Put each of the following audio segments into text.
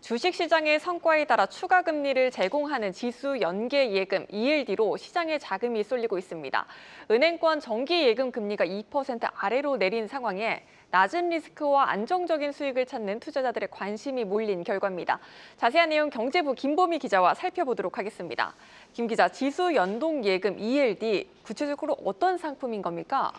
주식시장의 성과에 따라 추가 금리를 제공하는 지수 연계 예금 ELD로 시장에 자금이 쏠리고 있습니다. 은행권 정기 예금 금리가 2% 아래로 내린 상황에 낮은 리스크와 안정적인 수익을 찾는 투자자들의 관심이 몰린 결과입니다. 자세한 내용 경제부 김보미 기자와 살펴보도록 하겠습니다. 김 기자, 지수 연동 예금 ELD 구체적으로 어떤 상품인 겁니까?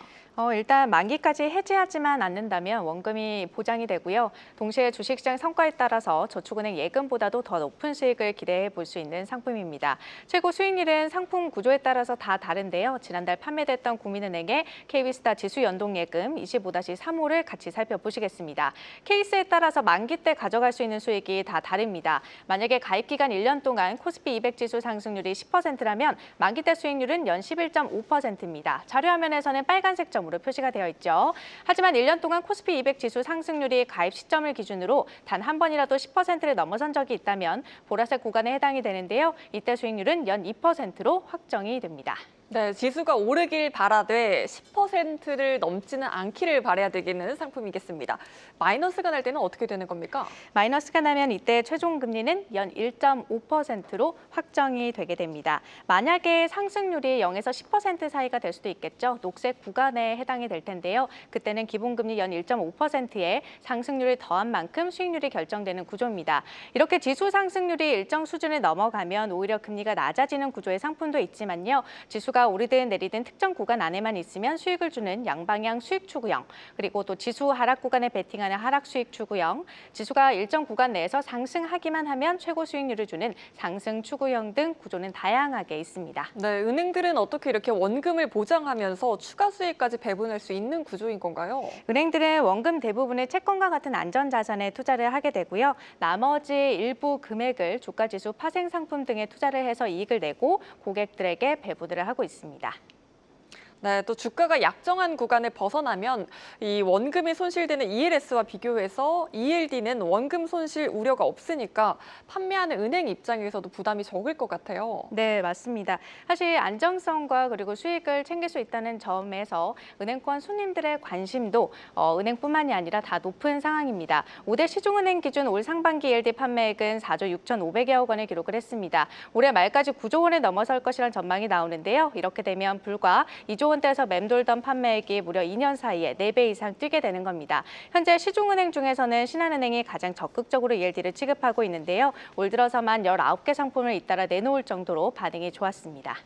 일단 만기까지 해지하지만 않는다면 원금이 보장이 되고요. 동시에 주식시장 성과에 따라서 저축은행 예금보다도 더 높은 수익을 기대해 볼 수 있는 상품입니다. 최고 수익률은 상품 구조에 따라서 다 다른데요. 지난달 판매됐던 국민은행의 KB스타 지수 연동 예금 25-3호를 같이 살펴보시겠습니다. 케이스에 따라서 만기 때 가져갈 수 있는 수익이 다 다릅니다. 만약에 가입 기간 1년 동안 코스피 200 지수 상승률이 10%라면 만기 때 수익률은 연 11.5%입니다. 자료화면에서는 빨간색 점으로 표시가 되어 있죠. 하지만 1년 동안 코스피 200 지수 상승률이 가입 시점을 기준으로 단 한 번이라도 10%를 넘어선 적이 있다면 보라색 구간에 해당이 되는데요. 이때 수익률은 연 2%로 확정이 됩니다. 네, 지수가 오르길 바라되 10%를 넘지는 않기를 바라야 되겠는 상품이겠습니다. 마이너스가 날 때는 어떻게 되는 겁니까? 마이너스가 나면 이때 최종 금리는 연 1.5%로 확정이 되게 됩니다. 만약에 상승률이 0에서 10% 사이가 될 수도 있겠죠. 녹색 구간에 해당이 될 텐데요. 그때는 기본금리 연 1.5%에 상승률을 더한 만큼 수익률이 결정되는 구조입니다. 이렇게 지수 상승률이 일정 수준을 넘어가면 오히려 금리가 낮아지는 구조의 상품도 있지만요. 지수가 오르든 내리든 특정 구간 안에만 있으면 수익을 주는 양방향 수익 추구형, 그리고 또 지수 하락 구간에 베팅하는 하락 수익 추구형, 지수가 일정 구간 내에서 상승하기만 하면 최고 수익률을 주는 상승 추구형 등 구조는 다양하게 있습니다. 네, 은행들은 어떻게 이렇게 원금을 보장하면서 추가 수익까지 배분할 수 있는 구조인 건가요? 은행들은 원금 대부분을 채권과 같은 안전자산에 투자를 하게 되고요. 나머지 일부 금액을 주가지수 파생 상품 등에 투자를 해서 이익을 내고 고객들에게 배분을 하고 있습니다. 네, 또 주가가 약정한 구간을 벗어나면 이 원금이 손실되는 ELS와 비교해서 ELD는 원금 손실 우려가 없으니까 판매하는 은행 입장에서도 부담이 적을 것 같아요. 네, 맞습니다. 사실 안정성과 그리고 수익을 챙길 수 있다는 점에서 은행권 손님들의 관심도 은행뿐만이 아니라 다 높은 상황입니다. 5대 시중은행 기준 올 상반기 ELD 판매액은 4조 6,500여억 원을 기록을 했습니다. 올해 말까지 9조 원을 넘어설 것이라는 전망이 나오는데요. 이렇게 되면 불과 2조 원대에서 맴돌던 판매액이 무려 2년 사이에 4배 이상 뛰게 되는 겁니다. 현재 시중은행 중에서는 신한은행이 가장 적극적으로 ELD를 취급하고 있는데요. 올 들어서만 19개 상품을 잇따라 내놓을 정도로 반응이 좋았습니다.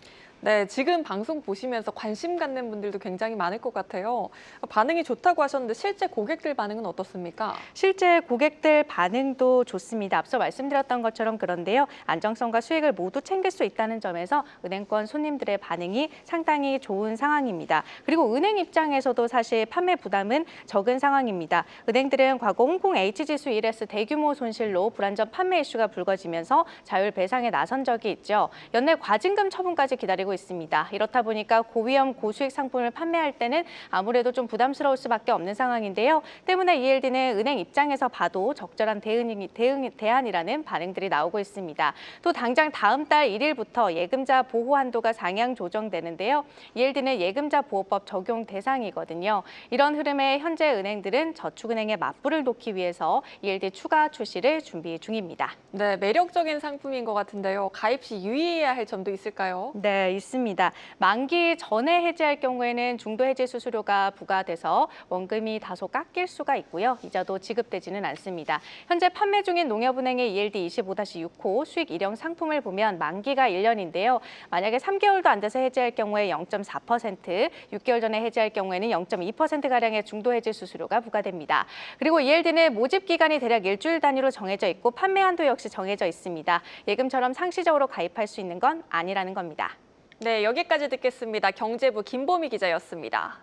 네, 지금 방송 보시면서 관심 갖는 분들도 굉장히 많을 것 같아요. 반응이 좋다고 하셨는데 실제 고객들 반응은 어떻습니까? 실제 고객들 반응도 좋습니다. 앞서 말씀드렸던 것처럼 그런데요. 안정성과 수익을 모두 챙길 수 있다는 점에서 은행권 손님들의 반응이 상당히 좋은 상황입니다. 그리고 은행 입장에서도 사실 판매 부담은 적은 상황입니다. 은행들은 과거 홍콩 H지수 1S 대규모 손실로 불안전 판매 이슈가 불거지면서 자율 배상에 나선 적이 있죠. 연내 과징금 처분까지 기다리고 있습니다. 이렇다 보니까 고위험 고수익 상품을 판매할 때는 아무래도 좀 부담스러울 수밖에 없는 상황인데요. 때문에 ELD는 은행 입장에서 봐도 적절한 대안이라는 반응들이 나오고 있습니다. 또 당장 다음 달 1일부터 예금자 보호 한도가 상향 조정되는데요. ELD는 예금자 보호법 적용 대상이거든요. 이런 흐름에 현재 은행들은 저축은행의 맞불을 놓기 위해서 ELD 추가 출시를 준비 중입니다. 네, 매력적인 상품인 것 같은데요. 가입 시 유의해야 할 점도 있을까요? 네, 있습니다. 만기 전에 해지할 경우에는 중도 해지 수수료가 부과돼서 원금이 다소 깎일 수가 있고요. 이자도 지급되지는 않습니다. 현재 판매 중인 농협은행의 ELD 25-6호 수익 일형 상품을 보면 만기가 1년인데요. 만약에 3개월도 안 돼서 해지할 경우에 0.4%, 6개월 전에 해지할 경우에는 0.2%가량의 중도 해지 수수료가 부과됩니다. 그리고 ELD는 모집 기간이 대략 일주일 단위로 정해져 있고 판매 한도 역시 정해져 있습니다. 예금처럼 상시적으로 가입할 수 있는 건 아니라는 겁니다. 네, 여기까지 듣겠습니다. 경제부 김보미 기자였습니다.